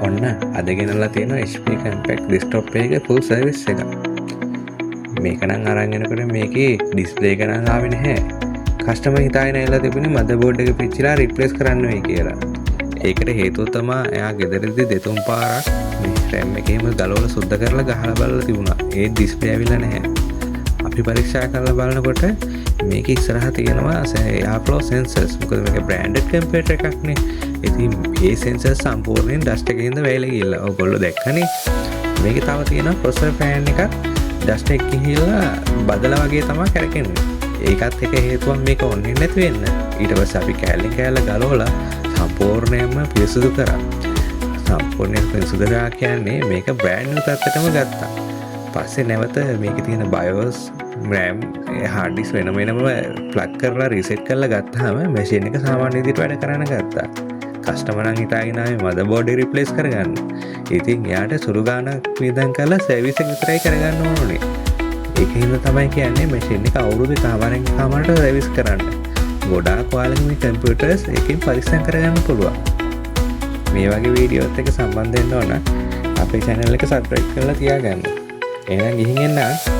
ඔන්න අද ගෙනල්ලා තියෙනවා HP Compact Desktop එකේ full service එක. මේක නම් අරන් එනකොට මේකේ display එක නම් ආවේ නැහැ. කස්ටමර් හිතාගෙන ඇවිල්ලා තිබුණේ motherboard එක පිච්චිලා replace කරන්න වෙයි කියලා. ඒකට හේතුව තමයි එයා ගෙදරදී දෙතුන් පාරක් මේ RAM එකේම ගලවලා සුද්ධ කරලා ගහලා බලලා තිබුණා. ඒ display ඇවිල්ලා නැහැ. අපි පරීක්ෂා කරලා බලනකොට මේක ඉස්සරහා තියෙනවා airflow sensors. මොකද මේක branded computer එකක් නේ. ඉතින් මේ sensors සම්පූර්ණයෙන් dust එකකින්ද වැයලා ගිහලා. ඔයගොල්ලෝ දැක්කනේ. මේකේ තව තියෙනවා processor fan එකක් dust එක ගිහිල්ලා බදලා වගේ තමයි කරකෙන්නේ. ඒකත් එක හේතුවක් මේක on වෙන්නේ නැති වෙන්න. ඊට පස්සේ අපි කෑල්ලෙන් කෑල්ල ගලවලා සම්පූර්ණයෙන්ම පිරිසුදු කරා. සම්පූර්ණයෙන් පිරිසුදු කරා කියන්නේ මේක brand new පැත්තටම ගත්තා. පස්සේ නැවත මේකේ තියෙන BIOS RAM hard disk වෙනම plug කරලා reset කරලා ගත්තාම machine එක සාමාන්‍ය විදිහට වැඩ කරන්න ගත්තා. කස්ටමර් නම් හිතාගෙන ආවේ motherboard එක replace කරගන්න. ඉතින් එයාට සුළු ගාණක් වියදම් කරලා service එක විතරයි කරගන්න ඕනේ. ඒකින්ද තමයි කියන්නේ machine එක අවුරුදු කමාරට service කරන්න. ගොඩාක් ඔයාලගේ මේ computers එකකින් පරිස්සම් කරගන්න පුළුවන්. මේ වගේ වීඩියෝත් එක්ක සම්බන්ධ වෙන්න ඕන අපේ channel එක subscribe කරලා තියාගන්න. එහෙනම් ගිහින් එන්න